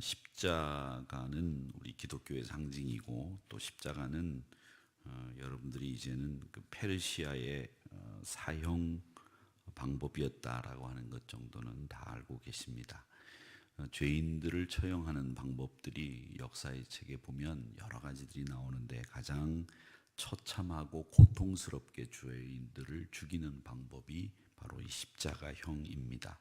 십자가는 우리 기독교의 상징이고 또 십자가는 여러분들이 이제는 그 페르시아의 사형 방법이었다라고 하는 것 정도는 다 알고 계십니다. 죄인들을 처형하는 방법들이 역사의 책에 보면 여러 가지들이 나오는데 가장 처참하고 고통스럽게 죄인들을 죽이는 방법이 바로 이 십자가형입니다.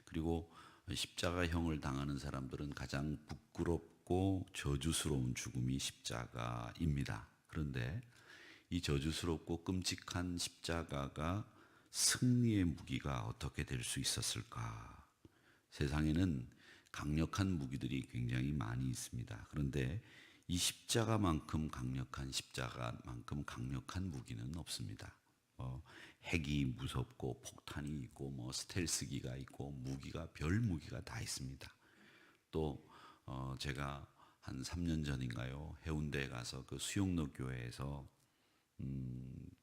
그리고 십자가형을 당하는 사람들은 가장 부끄럽고 저주스러운 죽음이 십자가입니다. 그런데 이 저주스럽고 끔찍한 십자가가 승리의 무기가 어떻게 될 수 있었을까? 세상에는 강력한 무기들이 굉장히 많이 있습니다. 그런데 이 십자가만큼 강력한 무기는 없습니다. 핵이 무섭고 폭탄이 있고 스텔스기가 있고 무기가 별 무기가 다 있습니다. 또 제가 한 3년 전인가요 해운대에 가서 그 수용로 교회에서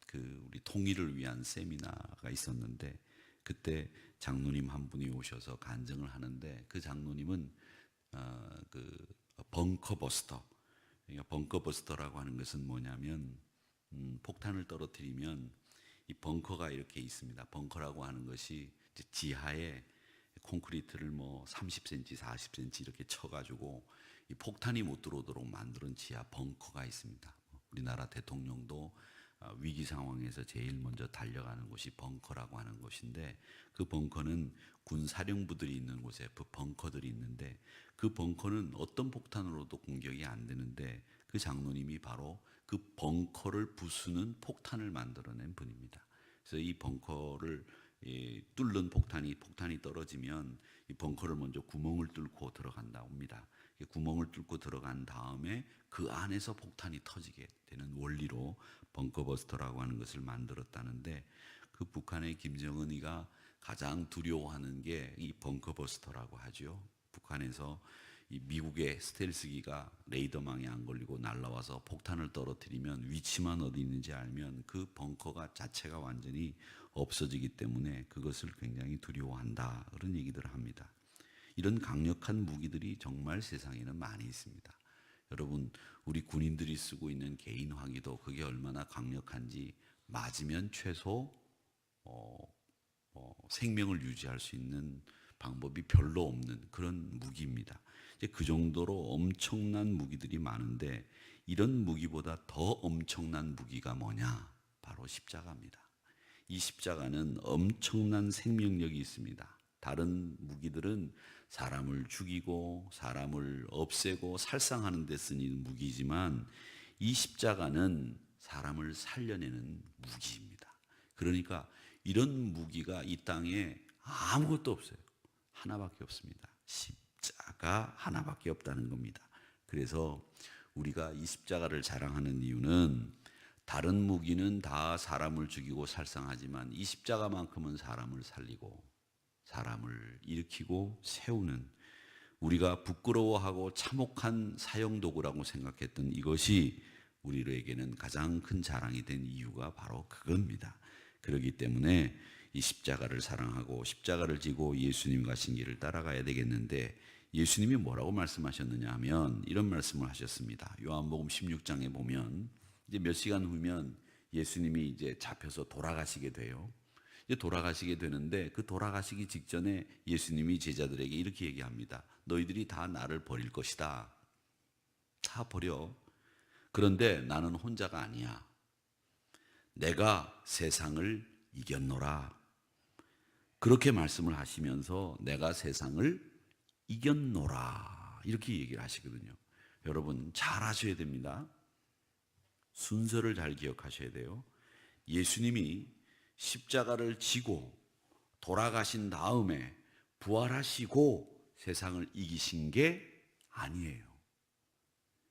그 우리 통일을 위한 세미나가 있었는데 그때 장로님 한 분이 오셔서 간증을 하는데 그 장로님은 그 벙커버스터, 그러니까 벙커버스터라고 하는 것은 뭐냐면 폭탄을 떨어뜨리면 이 벙커가 이렇게 있습니다. 벙커라고 하는 것이 이제 지하에 콘크리트를 30cm, 40cm 이렇게 쳐가지고 이 폭탄이 못 들어오도록 만드는 지하 벙커가 있습니다. 우리나라 대통령도 위기 상황에서 제일 먼저 달려가는 곳이 벙커라고 하는 곳인데 그 벙커는 군 사령부들이 있는 곳에 그 벙커들이 있는데 그 벙커는 어떤 폭탄으로도 공격이 안 되는데 그 장로님이 바로 그 벙커를 부수는 폭탄을 만들어낸 분입니다. 그래서 이 벙커를 뚫는 폭탄이 떨어지면 이 벙커를 먼저 구멍을 뚫고 들어간다 옵니다. 구멍을 뚫고 들어간 다음에 그 안에서 폭탄이 터지게 되는 원리로 벙커버스터라고 하는 것을 만들었다는데 그 북한의 김정은이가 가장 두려워하는 게 이 벙커버스터라고 하죠. 북한에서 이 미국의 스텔스기가 레이더망에 안 걸리고 날아와서 폭탄을 떨어뜨리면 위치만 어디 있는지 알면 그 벙커가 자체가 완전히 없어지기 때문에 그것을 굉장히 두려워한다 그런 얘기들을 합니다. 이런 강력한 무기들이 정말 세상에는 많이 있습니다. 여러분 우리 군인들이 쓰고 있는 개인 화기도 그게 얼마나 강력한지 맞으면 최소 생명을 유지할 수 있는 방법이 별로 없는 그런 무기입니다. 이제 그 정도로 엄청난 무기들이 많은데 이런 무기보다 더 엄청난 무기가 뭐냐? 바로 십자가입니다. 이 십자가는 엄청난 생명력이 있습니다. 다른 무기들은 사람을 죽이고 사람을 없애고 살상하는 데 쓰는 무기지만 이 십자가는 사람을 살려내는 무기입니다. 그러니까 이런 무기가 이 땅에 아무것도 없어요. 하나밖에 없습니다. 십자가 하나밖에 없다는 겁니다. 그래서 우리가 이 십자가를 자랑하는 이유는 다른 무기는 다 사람을 죽이고 살상하지만 이 십자가만큼은 사람을 살리고 사람을 일으키고 세우는 우리가 부끄러워하고 참혹한 사형도구라고 생각했던 이것이 우리에게는 가장 큰 자랑이 된 이유가 바로 그겁니다. 그렇기 때문에 이 십자가를 사랑하고 십자가를 지고 예수님 가신 길을 따라가야 되겠는데 예수님이 뭐라고 말씀하셨느냐 하면 이런 말씀을 하셨습니다. 요한복음 16장에 보면 이제 몇 시간 후면 예수님이 이제 잡혀서 돌아가시게 돼요. 이제 돌아가시게 되는데 그 돌아가시기 직전에 예수님이 제자들에게 이렇게 얘기합니다. 너희들이 다 나를 버릴 것이다. 다 버려. 그런데 나는 혼자가 아니야. 내가 세상을 이겼노라. 그렇게 말씀을 하시면서 내가 세상을 이겼노라. 이렇게 얘기를 하시거든요. 여러분 잘 하셔야 됩니다. 순서를 잘 기억하셔야 돼요. 예수님이 십자가를 지고 돌아가신 다음에 부활하시고 세상을 이기신 게 아니에요.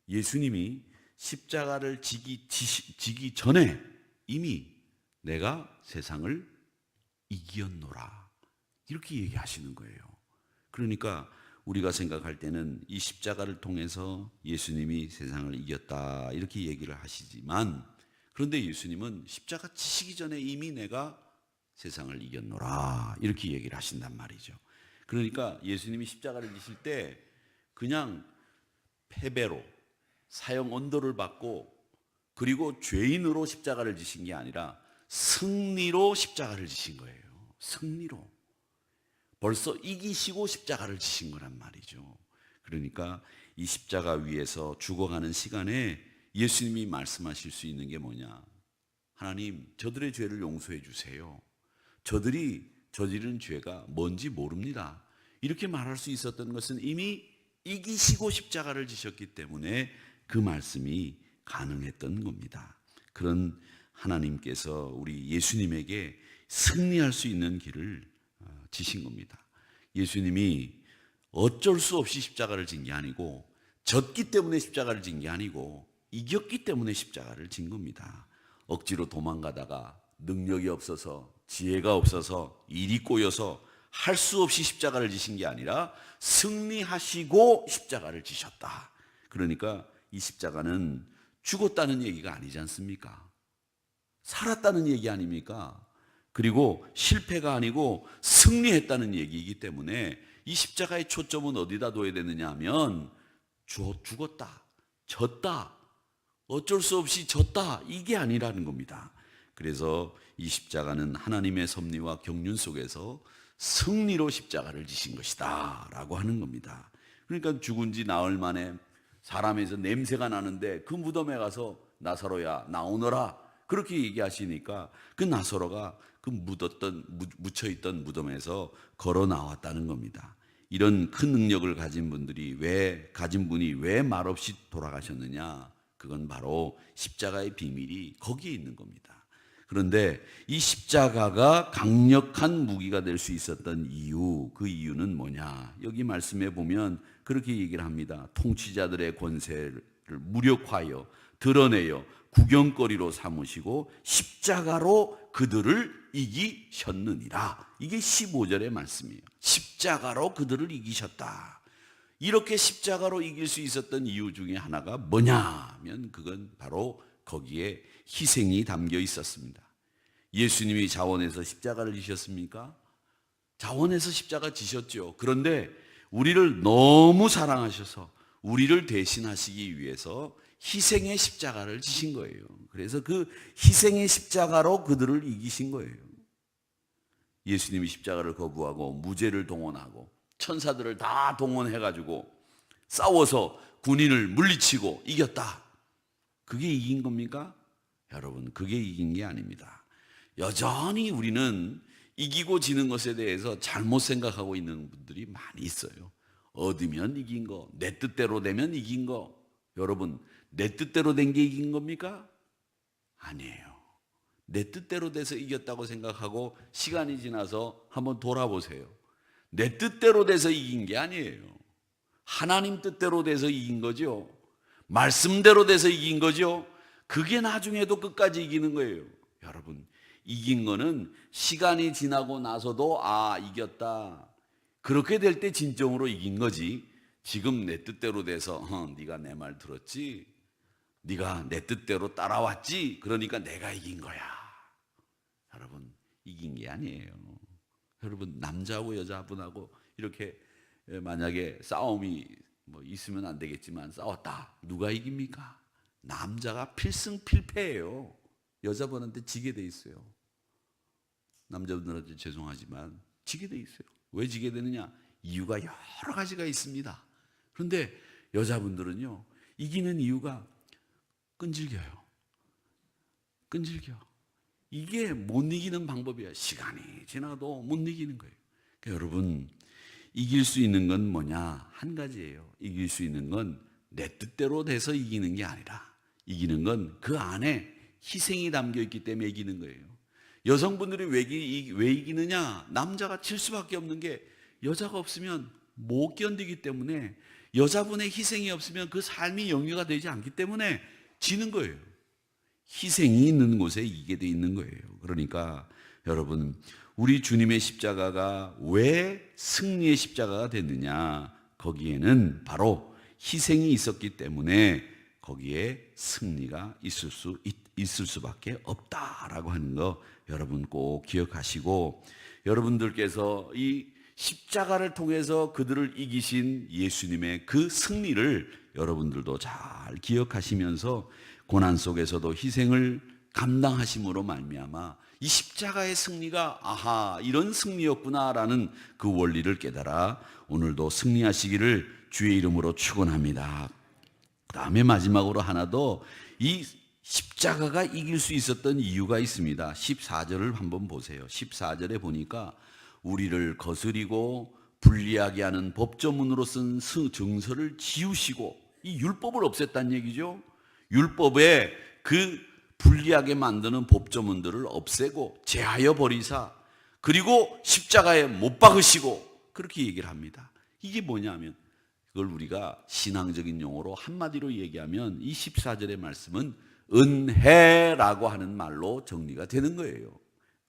예수님이 십자가를 지기 전에 이미 내가 세상을 이겼노라 이렇게 얘기하시는 거예요. 그러니까 우리가 생각할 때는 이 십자가를 통해서 예수님이 세상을 이겼다 이렇게 얘기를 하시지만 그런데 예수님은 십자가 지시기 전에 이미 내가 세상을 이겼노라 이렇게 얘기를 하신단 말이죠. 그러니까 예수님이 십자가를 지실 때 그냥 패배로 사형 언도를 받고 그리고 죄인으로 십자가를 지신 게 아니라 승리로 십자가를 지신 거예요. 승리로. 벌써 이기시고 십자가를 지신 거란 말이죠. 그러니까 이 십자가 위에서 죽어가는 시간에 예수님이 말씀하실 수 있는 게 뭐냐? 하나님, 저들의 죄를 용서해 주세요. 저들이 저지른 죄가 뭔지 모릅니다. 이렇게 말할 수 있었던 것은 이미 이기시고 십자가를 지셨기 때문에 그 말씀이 가능했던 겁니다. 그런 하나님께서 우리 예수님에게 승리할 수 있는 길을 지신 겁니다. 예수님이 어쩔 수 없이 십자가를 진 게 아니고 졌기 때문에 십자가를 진 게 아니고 이겼기 때문에 십자가를 진 겁니다. 억지로 도망가다가 능력이 없어서 지혜가 없어서 일이 꼬여서 할 수 없이 십자가를 지신 게 아니라 승리하시고 십자가를 지셨다. 그러니까 이 십자가는 죽었다는 얘기가 아니지 않습니까? 살았다는 얘기 아닙니까? 그리고 실패가 아니고 승리했다는 얘기이기 때문에 이 십자가의 초점은 어디다 둬야 되느냐 하면 죽었다, 졌다, 어쩔 수 없이 졌다, 이게 아니라는 겁니다. 그래서 이 십자가는 하나님의 섭리와 경륜 속에서 승리로 십자가를 지신 것이다 라고 하는 겁니다. 그러니까 죽은 지 나흘 만에 사람에서 냄새가 나는데 그 무덤에 가서 나사로야 나오너라 그렇게 얘기하시니까 그 나사로가 그 묻혀있던 무덤에서 걸어 나왔다는 겁니다. 이런 큰 능력을 가진 분이 왜 말없이 돌아가셨느냐? 그건 바로 십자가의 비밀이 거기에 있는 겁니다. 그런데 이 십자가가 강력한 무기가 될 수 있었던 이유, 그 이유는 뭐냐? 여기 말씀에 보면 그렇게 얘기를 합니다. 통치자들의 권세를 무력화하여 드러내어 구경거리로 삼으시고 십자가로 그들을 이기셨느니라. 이게 15절의 말씀이에요. 십자가로 그들을 이기셨다. 이렇게 십자가로 이길 수 있었던 이유 중에 하나가 뭐냐 하면 그건 바로 거기에 희생이 담겨 있었습니다. 예수님이 자원해서 십자가를 지셨습니까? 자원해서 십자가 지셨죠. 그런데 우리를 너무 사랑하셔서 우리를 대신하시기 위해서 희생의 십자가를 지신 거예요. 그래서 그 희생의 십자가로 그들을 이기신 거예요. 예수님이 십자가를 거부하고 무죄를 동원하고 천사들을 다 동원해가지고 싸워서 군인을 물리치고 이겼다. 그게 이긴 겁니까? 여러분, 그게 이긴 게 아닙니다. 여전히 우리는 이기고 지는 것에 대해서 잘못 생각하고 있는 분들이 많이 있어요. 얻으면 이긴 거, 내 뜻대로 되면 이긴 거. 여러분, 내 뜻대로 된 게 이긴 겁니까? 아니에요. 내 뜻대로 돼서 이겼다고 생각하고 시간이 지나서 한번 돌아보세요. 내 뜻대로 돼서 이긴 게 아니에요. 하나님 뜻대로 돼서 이긴 거죠. 말씀대로 돼서 이긴 거죠. 그게 나중에도 끝까지 이기는 거예요. 여러분, 이긴 거는 시간이 지나고 나서도 이겼다. 그렇게 될 때 진정으로 이긴 거지. 지금 내 뜻대로 돼서 네가 내 말 들었지? 네가 내 뜻대로 따라왔지? 그러니까 내가 이긴 거야. 여러분, 이긴 게 아니에요. 여러분, 남자하고 여자분하고 이렇게 만약에 싸움이 있으면 안 되겠지만 싸웠다. 누가 이깁니까? 남자가 필승필패예요. 여자분한테 지게 돼 있어요. 남자분들한테 죄송하지만 지게 돼 있어요. 왜 지게 되느냐? 이유가 여러 가지가 있습니다. 그런데 여자분들은요, 이기는 이유가 끈질겨요. 끈질겨. 이게 못 이기는 방법이야. 시간이 지나도 못 이기는 거예요. 그러니까 여러분, 이길 수 있는 건 뭐냐? 한 가지예요. 이길 수 있는 건 내 뜻대로 돼서 이기는 게 아니라 이기는 건 그 안에 희생이 담겨 있기 때문에 이기는 거예요. 여성분들이 왜 이기느냐? 남자가 질 수밖에 없는 게 여자가 없으면 못 견디기 때문에, 여자분의 희생이 없으면 그 삶이 영위가 되지 않기 때문에 지는 거예요. 희생이 있는 곳에 이기게 돼 있는 거예요. 그러니까 여러분, 우리 주님의 십자가가 왜 승리의 십자가가 됐느냐? 거기에는 바로 희생이 있었기 때문에 거기에 승리가 있을 수밖에 없다라고 하는 거 여러분 꼭 기억하시고, 여러분들께서 이 십자가를 통해서 그들을 이기신 예수님의 그 승리를 여러분들도 잘 기억하시면서 고난 속에서도 희생을 감당하심으로 말미암아 이 십자가의 승리가 아하 이런 승리였구나라는 그 원리를 깨달아 오늘도 승리하시기를 주의 이름으로 축원합니다. 그다음에 마지막으로 하나 더 이 십자가가 이길 수 있었던 이유가 있습니다. 14절을 한번 보세요. 14절에 보니까 우리를 거스리고 불리하게 하는 법조문으로 쓴 정서를 지우시고 이 율법을 없앴다는 얘기죠. 율법에 그 불리하게 만드는 법조문들을 없애고 제하여 버리사 그리고 십자가에 못 박으시고 그렇게 얘기를 합니다. 이게 뭐냐면 그걸 우리가 신앙적인 용어로 한마디로 얘기하면 이 14절의 말씀은 은혜라고 하는 말로 정리가 되는 거예요.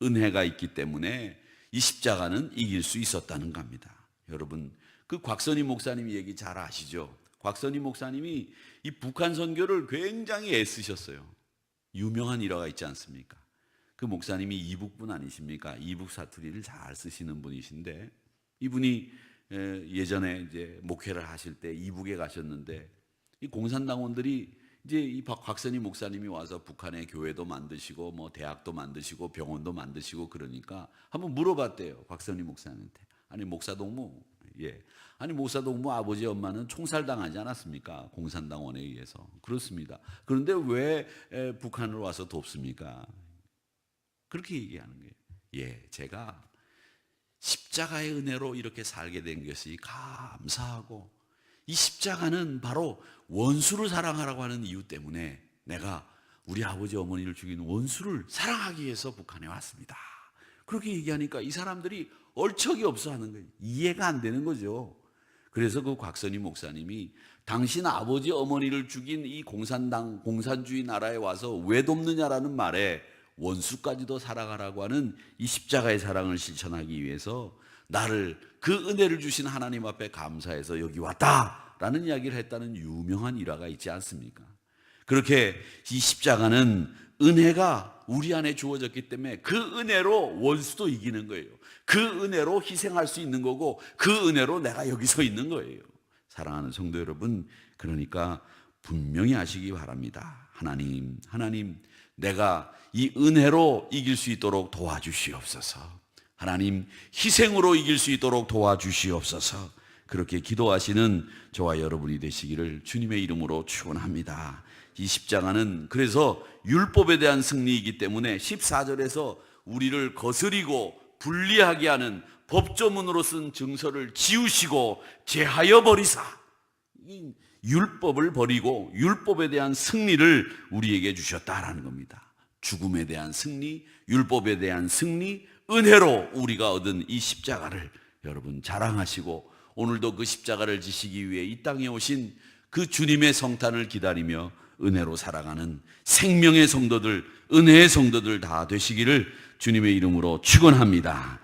은혜가 있기 때문에 이 십자가는 이길 수 있었다는 겁니다. 여러분 그 곽선희 목사님 얘기 잘 아시죠? 곽선희 목사님이 이 북한 선교를 굉장히 애쓰셨어요. 유명한 일화가 있지 않습니까? 그 목사님이 이북분 아니십니까? 이북 사투리를 잘 쓰시는 분이신데 이분이 예전에 이제 목회를 하실 때 이북에 가셨는데 이 공산당원들이 이제 이 곽선희 목사님이 와서 북한에 교회도 만드시고 뭐 대학도 만드시고 병원도 만드시고 그러니까 한번 물어봤대요. 곽선희 목사님한테. 아니 목사동무 아니 목사동무 아버지 엄마는 총살당하지 않았습니까? 공산당원에 의해서. 그렇습니다. 그런데 왜 북한을 와서 돕습니까? 그렇게 얘기하는 거예요. 제가 십자가의 은혜로 이렇게 살게 된 것이 감사하고 이 십자가는 바로 원수를 사랑하라고 하는 이유 때문에 내가 우리 아버지 어머니를 죽인 원수를 사랑하기 위해서 북한에 왔습니다. 그렇게 얘기하니까 이 사람들이 얼척이 없어 하는 거예요. 이해가 안 되는 거죠. 그래서 그 곽선희 목사님이 당신 아버지 어머니를 죽인 이 공산당 공산주의 나라에 와서 왜 돕느냐라는 말에 원수까지도 사랑하라고 하는 이 십자가의 사랑을 실천하기 위해서 나를 그 은혜를 주신 하나님 앞에 감사해서 여기 왔다라는 이야기를 했다는 유명한 일화가 있지 않습니까? 그렇게 이 십자가는 은혜가 우리 안에 주어졌기 때문에 그 은혜로 원수도 이기는 거예요. 그 은혜로 희생할 수 있는 거고 그 은혜로 내가 여기 서 있는 거예요. 사랑하는 성도 여러분, 그러니까 분명히 아시기 바랍니다. 하나님 내가 이 은혜로 이길 수 있도록 도와주시옵소서. 하나님 희생으로 이길 수 있도록 도와주시옵소서. 그렇게 기도하시는 저와 여러분이 되시기를 주님의 이름으로 축원합니다. 이 십자가는 그래서 율법에 대한 승리이기 때문에 14절에서 우리를 거스리고 불리하게 하는 법조문으로 쓴 증서를 지우시고 제하여 버리사. 이 율법을 버리고 율법에 대한 승리를 우리에게 주셨다라는 겁니다. 죽음에 대한 승리, 율법에 대한 승리, 은혜로 우리가 얻은 이 십자가를 여러분 자랑하시고 오늘도 그 십자가를 지시기 위해 이 땅에 오신 그 주님의 성탄을 기다리며 은혜로 살아가는 생명의 성도들, 은혜의 성도들 다 되시기를 주님의 이름으로 축원합니다.